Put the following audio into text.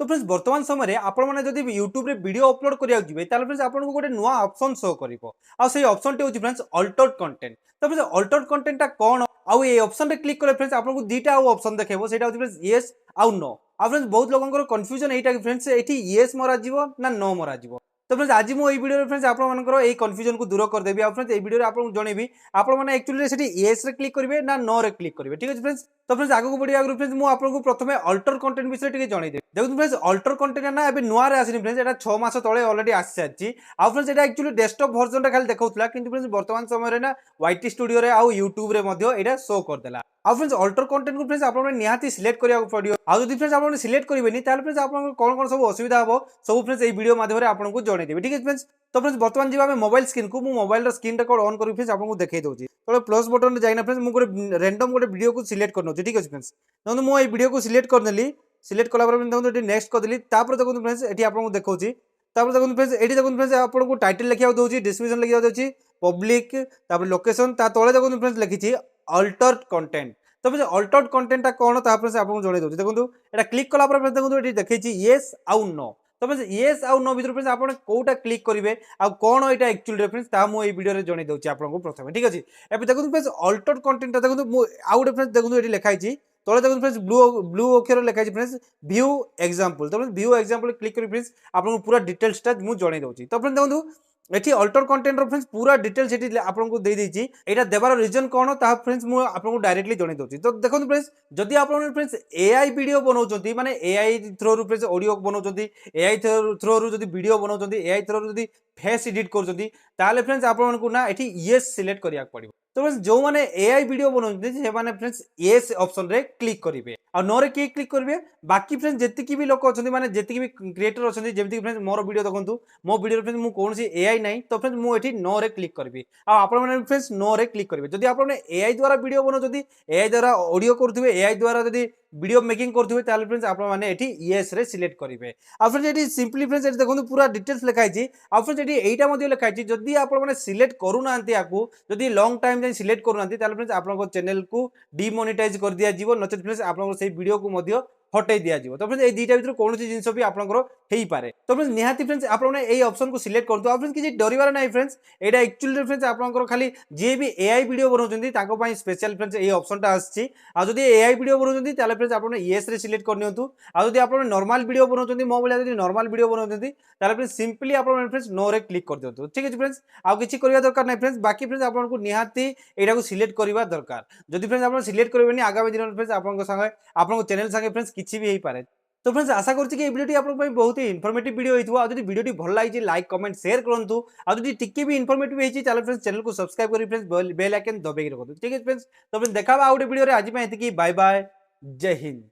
तो फ्रेंड्स वर्तमान समय आपण मैंने जब यूट्यूब रे वीडियो अपलोड करिया जिवे ताले फ्रेंड्स आपको गोटे नुआ ऑप्शन शो करिवो आ से ऑप्शन टे होची फ्रेंड्स अल्टर्ड कंटेंट। तो फ्रेंड्स अल्टर्ड कंटेंट टा कोन आ ए ऑप्शन रे क्लिक करे फ्रेंड्स आपको दीटा ऑप्शन देखेबो सेटा होची फ्रेंड्स यस आ नो। आ फ्रेंड्स बहुत लोगन कंफ्यूजन एटा कि फ्रेंड्स एठी यस मरा जीवो ना नो मरा जीवो। तो फ्रेंड्स आज मु वीडियो रे फ्रेंड्स आपण मानकर ए कंफ्यूजन को दूर कर देबी। आ फ्रेंड्स ए वीडियो रे आपन जणेबी आपण माने एक्चुअली सेठी यस रे क्लिक करिवे ना नो रे क्लिक करिवे। ठीक अछि फ्रेंड्स। तो फ्रेंड्स आगो को बढ़िया फ्रेंड्स मु आपको प्रथमे अल्टर कंटेंट विषय टिके जणै दे। देखो फ्रेंड्स अल्टर कंटेंट ना एबे नुआ रे आसिनी फ्रेंड्स एटा 6 मास तळे ऑलरेडी आसी साची। आ फ्रेंड्स एटा एक्चुअली डेस्कटॉप वर्जन रे खाली देखौतला किंतु फ्रेंड्स वर्तमान समय रे ना वाईटी स्टूडियो रे आ यूट्यूब रे मध्ये एटा शो कर देला। आ फ्रेंड्स अल्टर कंटेंट को फ्रेंड्स आपन निहाती सिलेक्ट करिया पड़ियो। आ जदि फ्रेंड्स आपन सिलेक्ट करिवेनी ताले फ्रेंड्स आपन कोन सब असुविधा हबो सब फ्रेंड्स ए वीडियो माध्यम रे आपन को जणै देबे। ठीक है फ्रेंड्स। तो फ्रेंड्स वर्तमान जीवा में मोबाइल स्क्रीन को मु मोबाइल रो स्क्रीन रिकॉर्ड ऑन करि फ्रेंड्स आपन को देखाई दोची। तो प्लस बटन रे जाइना फ्रेंड्स मु गोटे रैंडम गोटे वीडियो को सिलेक्ट करनो। ठीक है फ्रेंड्स। तो मु ए वीडियो को सिलेक्ट कर नेली। सिलेक्ट कला पर देखो एटी नेक्स्ट कर देली। तापर देखो फ्रेंड्स एटी आपन को देखौची। तापर देखो फ्रेंड्स एटी देखो फ्रेंड्स आपन को टाइटल लिखिया दोची डिस्क्रिप्शन लिखिया दोची पब्लिक तापर लोकेशन ता तळे देखो फ्रेंड्स लिखिची अल्टर्ड कंटेंट। तो फ्रेंड्स अल्टर्ड कंटेंट ता कोन ता फ्रेंड्स आपन जणे दोची। देखो एटा क्लिक कला पर देखो एटी देखैची यस आउ नो। तो फ्रेंड्स यस आउ नो भीतर फ्रेंड्स आपन कोटा क्लिक करिवे आ कोन एटा एक्चुअली रेफरेंस ता मु ए वीडियो रे जणे दोची आपन को प्रथमे। ठीक अछि। एबे देखो फ्रेंड्स अल्टर्ड कंटेंट ता देखो मु आउ डे फ्रेंड्स देखो एटी लिखाइची तले देखो फ्रेंड्स ब्लू अक्षर लिखाइची फ्रेंड्स व्यू एग्जांपल। तो फ्रेंड्स व्यू एग्जांपल क्लिक करी फ्रेंड्स आपन को पूरा डिटेल्स ता मु जणे दोची। तो फ्रेंड्स देखो एठी अल्टर कंटेंट रो फ्रेंड्स पूरा डिटेल्स एठी आपन को दे देची। एटा देबार रीजन कोन ता फ्रेंड्स मु आपन को डायरेक्टली जणे दोची। तो देखो फ्रेंड्स जदि आपन फ्रेंड्स एआई वीडियो बनाउचंती माने एआई थ्रू रू फ्रेंड्स ऑडियो बनाउचंती एआई थ्रू रू जदि वीडियो बनाउचंती एआई थ्रू रू जदि फेस एडिट करचंती ताले फ्रेंड्स आपन को ना एठी यस सिलेक्ट करिया पड़िबो। तो फ्रेंड्स जो माने एआई वीडियो बनाउचंती से माने फ्रेंड्स यस ऑप्शन रे क्लिक करिवे आ नो रे क्लिक करिवे। बाकी फ्रेंड्स जेतिकी भी लोक अछंती माने जेतिकी भी क्रिएटर अछंती जेमति फ्रेंड्स मोर वीडियो देखंतु मो वीडियो फ्रेंड्स मु कोनसी एआई नाही। तो फ्रेंड्स मु एठी नो रे क्लिक करबी आ आपण माने फ्रेंड्स नो रे क्लिक करिवे। जदि आपण एआई द्वारा वीडियो बनाउचंती एआई द्वारा ऑडियो करथुवे एआई द्वारा जदि वीडियो मेकिंग करथुवे ताले फ्रेंड्स आपण माने एठी यस रे सिलेक्ट करिवे। आ फ्रेंड्स एठी सिंपली फ्रेंड्स एठी देखंतु पूरा डिटेल्स लिखाइची। आ फ्रेंड्स एठी एइटा मध्ये लिखाइची जदि आपण माने सिलेक्ट करू नांती आकू जदि लॉन्ग टाइम जाय सिलेक्ट करू नांती ताले फ्रेंड्स आपन चैनल को डिमोनेटाइज कर दिया जीवो नचेत फ्रेंड्स आपन से वीडियो को मध्ये हटाई दिया जीवो। तो फ्रेंड्स ए दीटा भीतर कोनोसी जिंस भी आपनकर हेई पारे। तो फ्रेंड्स निहाती फ्रेंड्स आपन ए ऑप्शन को सिलेक्ट करतो। आ फ्रेंड्स किछि डरिवार नाही फ्रेंड्स एटा एक्चुअली फ्रेंड्स आपनकर खाली जे भी एआई वीडियो बनाउचंती ताको पई स्पेशल फ्रेंड्स ए ऑप्शन टा आछि। आ जदि एआई वीडियो बनाउचंती ताले फ्रेंड्स आपन यस रे सिलेक्ट करनियंतु। आ जदि आपन नॉर्मल वीडियो बनाउचंती मो बलिया जदि नॉर्मल वीडियो बनाउचंती ताले फ्रेंड्स सिंपली आपन फ्रेंड्स नो रे क्लिक कर दियंतु। ठीक अछि फ्रेंड्स। आ किछि करिया दरकार नाही फ्रेंड्स। बाकी फ्रेंड्स आपन को निहाती एटा को सिलेक्ट करिवा दरकार। जदि फ्रेंड्स आपन सिलेक्ट करबेनी आगामी दिन फ्रेंड्स आपन संगे आपन चैनल संगे फ्रेंड्स किछि भी हेई पारे। तो फ्रेंड्स आशा करछि कि ए वीडियो आपन पई बहुत ही इन्फॉर्मेटिव वीडियो हेइथबो। आ जदि वीडियो भल लागिछि लाइक कमेंट शेयर करंतु। आ जदि टिके भी इन्फॉर्मेटिव हेइछि ताले फ्रेंड्स चैनल को सब्सक्राइब करि फ्रेंड्स बेल आइकन दबेइ रखंतु। ठीक है फ्रेंड्स। तो फ्रेंड्स देखाबा आ वीडियो रे आज पई एतिकी बाय बाय जय हिंद।